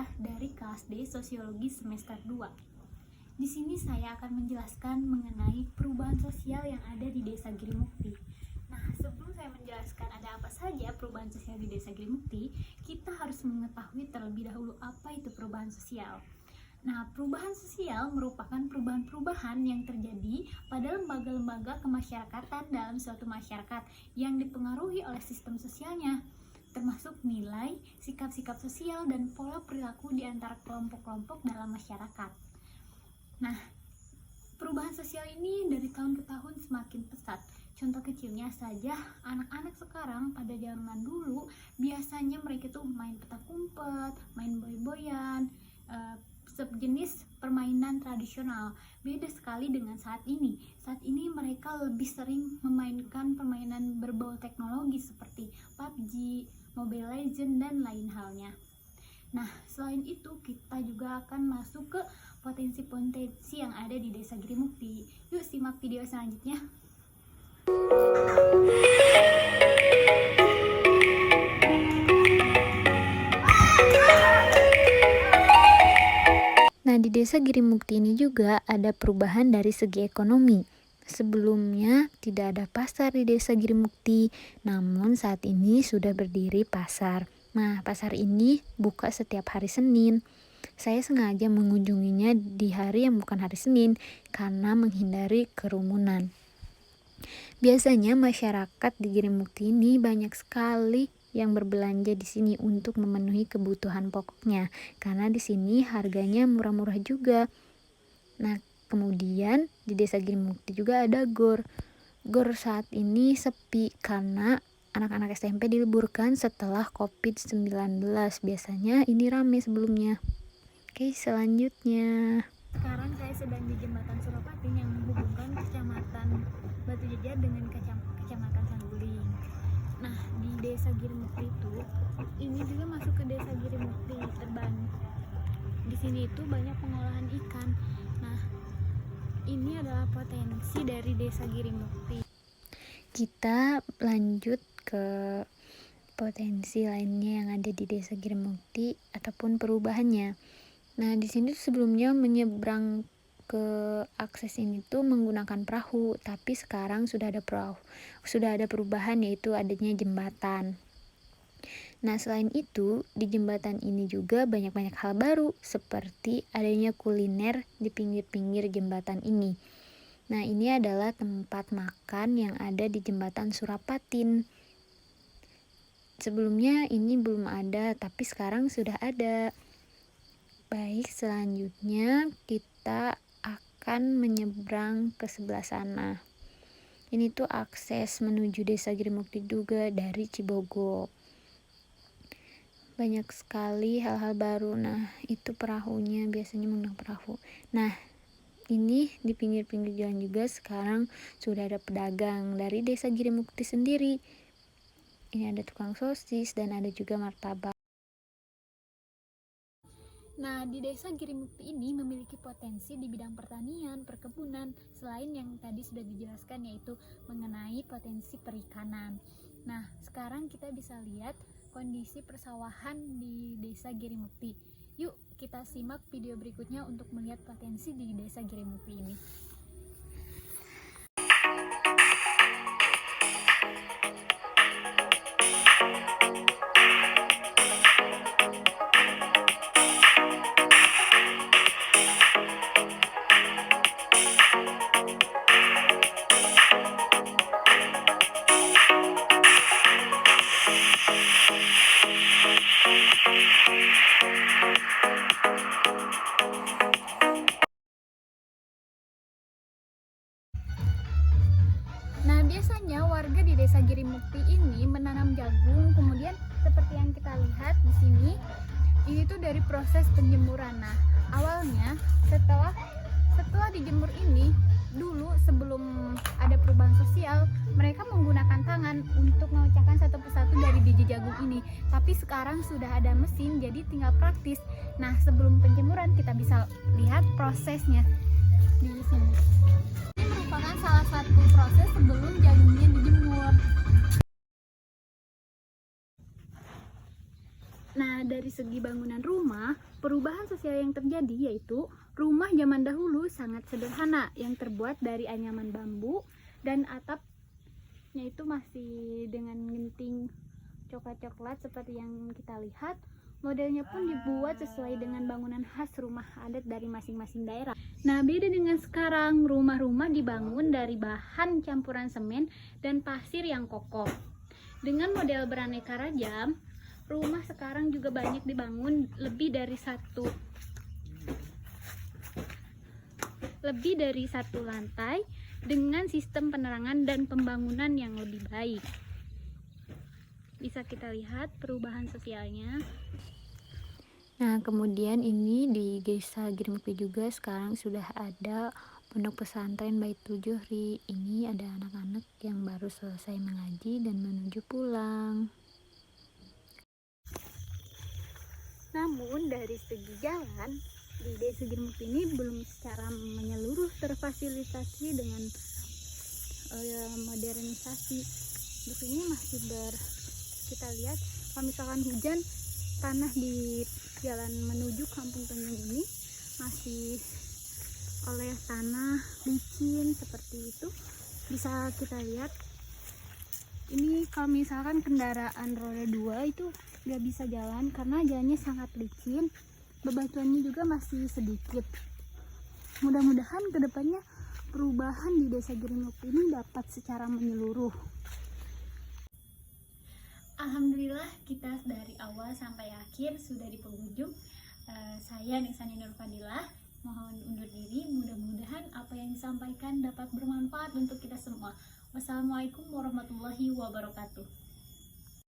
saya dari kelas D Sosiologi semester 2. Di sini saya akan menjelaskan mengenai perubahan sosial yang ada di Desa Girimukti. Nah, sebelum saya menjelaskan ada apa saja perubahan sosial di Desa Girimukti, kita harus mengetahui terlebih dahulu apa itu perubahan sosial. Nah, perubahan sosial merupakan perubahan-perubahan yang terjadi pada lembaga-lembaga kemasyarakatan dalam suatu masyarakat yang dipengaruhi oleh sistem sosialnya, termasuk nilai, sikap-sikap sosial, dan pola perilaku di antara kelompok-kelompok dalam masyarakat. Nah, perubahan sosial ini dari tahun ke tahun semakin pesat. Contoh kecilnya saja, anak-anak sekarang pada zaman dulu biasanya mereka tuh main petak umpet, main boy-boyan, sejenis permainan tradisional. Beda sekali dengan saat ini. Saat ini mereka lebih sering memainkan permainan berbau teknologi seperti PUBG, Mobile Legends, dan lain halnya. Nah, selain itu kita juga akan masuk ke potensi-potensi yang ada di Desa Girimukti. Yuk simak video selanjutnya. Nah, di Desa Girimukti ini juga ada perubahan dari segi ekonomi. Sebelumnya tidak ada pasar di Desa Girimukti, namun saat ini sudah berdiri pasar. Nah, pasar ini buka setiap hari Senin. Saya sengaja mengunjunginya di hari yang bukan hari Senin karena menghindari kerumunan. Biasanya masyarakat di Girimukti ini banyak sekali yang berbelanja di sini untuk memenuhi kebutuhan pokoknya, karena di sini harganya murah-murah juga. Nah, kemudian di Desa Girimukti juga ada GOR. GOR saat ini sepi karena anak-anak SMP diliburkan setelah COVID-19. Biasanya ini ramai sebelumnya. Oke, selanjutnya. Sekarang saya sedang di Jembatan Suropati yang menghubungkan Kecamatan Batu Jajar dengan Kecamatan Saguling. Nah, di Desa Girimukti itu, ini juga masuk ke Desa Girimukti Teban. Di sini itu banyak pengolahan ikan. Nah, ini adalah potensi dari Desa Girimukti. Kita lanjut ke potensi lainnya yang ada di Desa Girimukti ataupun perubahannya. Nah, di sini sebelumnya menyeberang ke akses ini tuh menggunakan perahu, tapi sekarang sudah ada perubahan, yaitu adanya jembatan. Nah, selain itu di jembatan ini juga banyak hal baru, seperti adanya kuliner di pinggir-pinggir jembatan ini. Nah, ini adalah tempat makan yang ada di Jembatan Surapatin. Sebelumnya ini belum ada, tapi sekarang sudah ada. Baik, selanjutnya kita akan menyeberang ke sebelah sana. Ini tuh akses menuju Desa Girimukti juga dari Cibogo. Banyak sekali hal-hal baru. Nah, itu perahunya, biasanya menggunakan perahu. Nah, ini di pinggir-pinggir jalan juga sekarang sudah ada pedagang dari Desa Girimukti sendiri. Ini ada tukang sosis dan ada juga martabak. Nah, di Desa Girimukti ini memiliki potensi di bidang pertanian, perkebunan, selain yang tadi sudah dijelaskan yaitu mengenai potensi perikanan. Nah, sekarang kita bisa lihat kondisi persawahan di Desa Girimukti. Yuk, kita simak video berikutnya untuk melihat potensi di Desa Girimukti ini. Nah, biasanya warga di Desa Girimukti ini menanam jagung, kemudian seperti yang kita lihat di sini, ini tuh dari proses penjemuran. Nah, awalnya setelah dijemur ini, dulu sebelum ada perubahan sosial, mereka menggunakan tangan untuk memecahkan satu persatu dari biji jagung ini. Tapi sekarang sudah ada mesin, jadi tinggal praktis. Nah, sebelum penjemuran kita bisa lihat prosesnya di sini. Ini merupakan salah satu proses sebelum jagungnya dijemur. Nah, Nah, dari segi bangunan rumah, perubahan sosial yang terjadi yaitu rumah zaman dahulu sangat sederhana yang terbuat dari anyaman bambu dan atapnya itu masih dengan genting coklat-coklat seperti yang kita lihat. Modelnya pun dibuat sesuai dengan bangunan khas rumah adat dari masing-masing daerah. Nah, beda dengan sekarang, rumah-rumah dibangun dari bahan campuran semen dan pasir yang kokoh. Dengan model beraneka ragam, rumah sekarang juga banyak dibangun lebih dari satu lantai dengan sistem penerangan dan pembangunan yang lebih baik. Bisa kita lihat perubahan sosialnya. Nah, kemudian ini di Desa Girimukti juga sekarang sudah ada pondok pesantren Baitul Johri. Ini ada anak-anak yang baru selesai mengaji dan menuju pulang. Namun dari segi jalan di Desa Girimukti ini belum secara menyeluruh terfasilitasi dengan modernisasi. Di sini masih kita lihat kalau misalkan hujan, tanah di jalan menuju Kampung Tanjung ini masih oleh tanah licin seperti itu. Bisa kita lihat ini kalau misalkan kendaraan roda 2 itu nggak bisa jalan karena jalannya sangat licin, bebatuannya juga masih sedikit. Mudah-mudahan kedepannya perubahan di Desa Girimukti ini dapat secara menyeluruh. Alhamdulillah kita dari awal sampai akhir sudah di penghujung. Saya Nisani Nurfadilah mohon undur diri. Mudah-mudahan apa yang disampaikan dapat bermanfaat untuk kita semua. Wassalamualaikum warahmatullahi wabarakatuh.